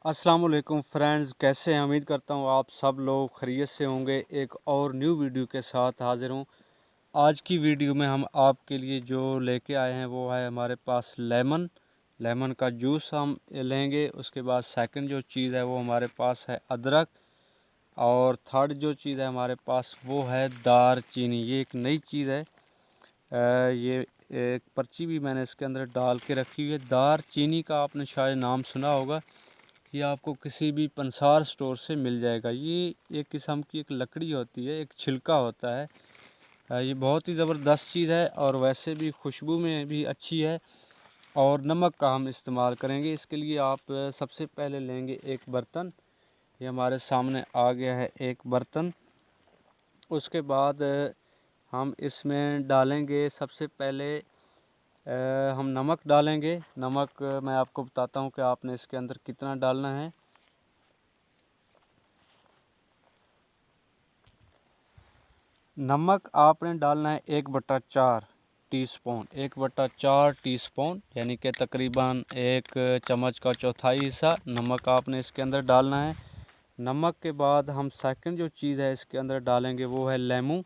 अस्सलाम वालेकुम फ्रेंड्स, कैसे हैं? उम्मीद करता हूँ आप सब लोग खैरियत से होंगे। एक और न्यू वीडियो के साथ हाज़िर हूँ। आज की वीडियो में हम आपके लिए जो लेके आए हैं वो है हमारे पास लेमन का जूस हम लेंगे। उसके बाद सेकंड जो चीज़ है वो हमारे पास है अदरक, और थर्ड जो चीज़ है हमारे पास वो है दार चीनी। ये एक नई चीज़ है। ये एक पर्ची भी मैंने इसके अंदर डाल के रखी हुई है। दार चीनी का आपने शायद नाम सुना होगा। ये आपको किसी भी पंसार स्टोर से मिल जाएगा। ये एक किस्म की एक लकड़ी होती है, एक छिलका होता है। ये बहुत ही ज़बरदस्त चीज़ है और वैसे भी खुशबू में भी अच्छी है। और नमक का हम इस्तेमाल करेंगे। इसके लिए आप सबसे पहले लेंगे एक बर्तन। ये हमारे सामने आ गया है एक बर्तन। उसके बाद हम इसमें डालेंगे सबसे पहले हम नमक डालेंगे। नमक मैं आपको बताता हूँ कि आपने इसके अंदर कितना डालना है। नमक आपने डालना है 1/4 टीस्पून। 1/4 टीस्पून यानी कि तकरीबन एक चम्मच का चौथाई हिस्सा नमक आपने इसके अंदर डालना है। नमक के बाद हम सेकंड जो चीज़ है इसके अंदर डालेंगे वो है लेमू।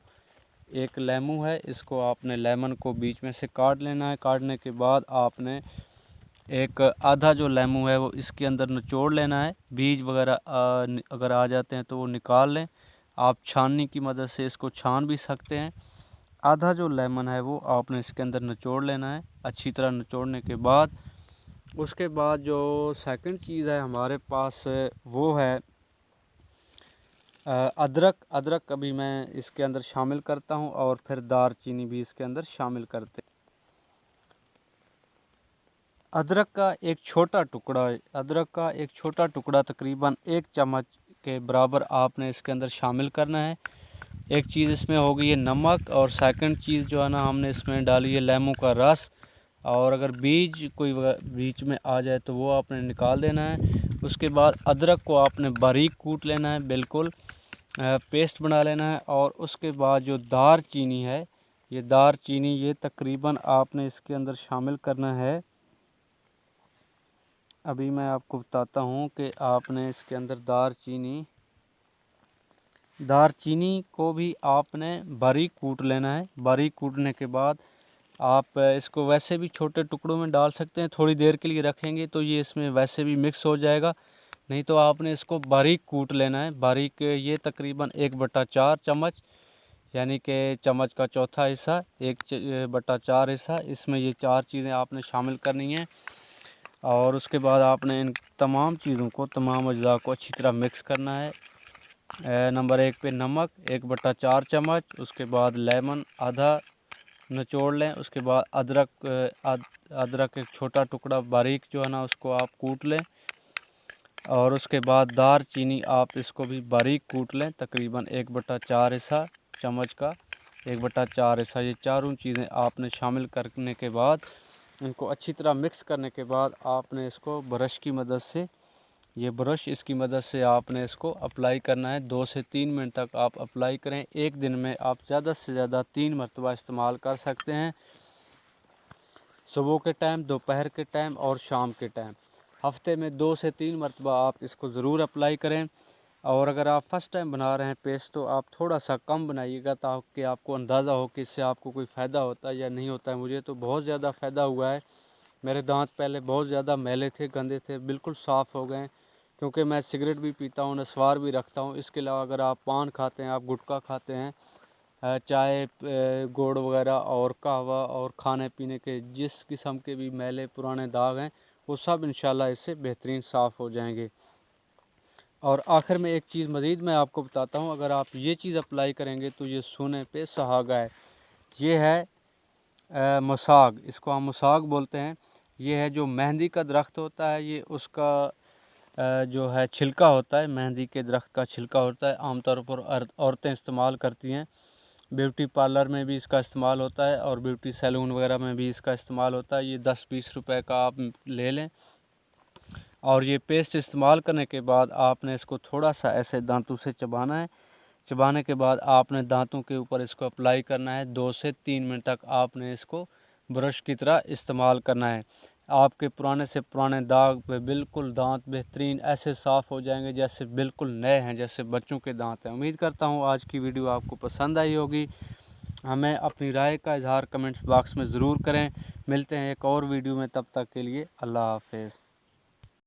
एक लेमू है, इसको आपने लेमन को बीच में से काट लेना है। काटने के बाद आपने एक आधा जो लेमू है वो इसके अंदर निचोड़ लेना है। बीज वगैरह अगर आ जाते हैं तो वो निकाल लें। आप छाननी की मदद से इसको छान भी सकते हैं। आधा जो लेमन है वो आपने इसके अंदर निचोड़ लेना है। अच्छी तरह निचोड़ने के बाद उसके बाद जो सेकंड चीज़ है हमारे पास वो है अदरक। अदरक अभी मैं इसके अंदर शामिल करता हूँ और फिर दार चीनी भी इसके अंदर शामिल करते हैं। अदरक का एक छोटा टुकड़ा तकरीबन 1 चम्मच के बराबर आपने इसके अंदर शामिल करना है। एक चीज़ इसमें होगी ये नमक, और सेकंड चीज़ जो है ना हमने इसमें डाली है लेमू का रस। और अगर बीज कोई बीच में आ जाए तो वो आपने निकाल देना है। उसके बाद अदरक को आपने बारीक कूट लेना है, बिल्कुल पेस्ट बना लेना है। और उसके बाद जो दार चीनी है, ये दार चीनी ये तकरीबन आपने इसके अंदर शामिल करना है। अभी मैं आपको बताता हूँ कि आपने इसके अंदर दार चीनी को भी आपने बारीक कूट लेना है। बारीक कूटने के बाद आप इसको वैसे भी छोटे टुकड़ों में डाल सकते हैं। थोड़ी देर के लिए रखेंगे तो ये इसमें वैसे भी मिक्स हो जाएगा। नहीं तो आपने इसको बारीक कूट लेना है। बारीक ये तकरीबन 1/4 चम्मच यानी कि चम्मच का चौथा हिस्सा, 1/4 हिस्सा, इसमें ये 4 चीज़ें आपने शामिल करनी हैं। और उसके बाद आपने इन तमाम चीज़ों को, तमाम अज्जा को अच्छी तरह मिक्स करना है। नंबर 1 पे नमक 1/4 चम्मच। उसके बाद लेमन आधा निचोड़ लें। उसके बाद अदरक एक छोटा टुकड़ा बारीक जो है ना उसको आप कूट लें। और उसके बाद दार चीनी आप इसको भी बारीक कूट लें, तकरीबन 1/4 हिस्सा चम्मच का 1/4 हिस्सा। ये चारों चीज़ें आपने शामिल करने के बाद इनको अच्छी तरह मिक्स करने के बाद आपने इसको ब्रश की मदद से, ये ब्रश इसकी मदद से आपने इसको अप्लाई करना है। 2 से 3 मिनट तक आप अप्लाई करें। एक दिन में आप ज़्यादा से ज़्यादा 3 मरतबा इस्तेमाल कर सकते हैं, सुबह के टाइम, दोपहर के टाइम और शाम के टाइम। हफ्ते में 2 से 3 मरतबा आप इसको ज़रूर अप्लाई करें। और अगर आप फ़र्स्ट टाइम बना रहे हैं पेस्ट तो आप थोड़ा सा कम बनाइएगा ताकि आपको अंदाज़ा हो कि इससे आपको कोई फ़ायदा होता है या नहीं होता है। मुझे तो बहुत ज़्यादा फ़ायदा हुआ है। मेरे दांत पहले बहुत ज़्यादा मैले थे, गंदे थे, बिल्कुल साफ़ हो गए। क्योंकि मैं सिगरेट भी पीता हूँ, नस्वार भी रखता हूँ। इसके अलावा अगर आप पान खाते हैं, आप गुटखा खाते हैं, चाय, गुड़ वगैरह और कहवा और खाने पीने के जिस किस्म के भी मैले पुराने दाग हैं वो सब इंशाल्लाह इससे बेहतरीन साफ़ हो जाएंगे। और आखिर में एक चीज़ मज़ीद मैं आपको बताता हूँ, अगर आप ये चीज़ अप्लाई करेंगे तो ये सोने पे सुहागा है। ये है मसाग, इसको हम मसाग बोलते हैं। ये है जो मेहंदी का दरख्त होता है, ये उसका जो है छिलका होता है। मेहंदी के दरख्त का छिलका होता है। आमतौर पर औरतें इस्तेमाल करती हैं। ब्यूटी पार्लर में भी इसका इस्तेमाल होता है और ब्यूटी सैलून वगैरह में भी इसका इस्तेमाल होता है। ये 10-20 रुपए का आप ले लें। और ये पेस्ट इस्तेमाल करने के बाद आपने इसको थोड़ा सा ऐसे दांतों से चबाना है। चबाने के बाद आपने दांतों के ऊपर इसको अप्लाई करना है। 2 से 3 मिनट तक आपने इसको ब्रश की तरह इस्तेमाल करना है। आपके पुराने से पुराने दाग पे बिल्कुल दांत बेहतरीन ऐसे साफ़ हो जाएंगे जैसे बिल्कुल नए हैं, जैसे बच्चों के दांत हैं। उम्मीद करता हूँ आज की वीडियो आपको पसंद आई होगी। हमें अपनी राय का इजहार कमेंट्स बॉक्स में ज़रूर करें। मिलते हैं एक और वीडियो में, तब तक के लिए अल्लाह हाफ़िज़।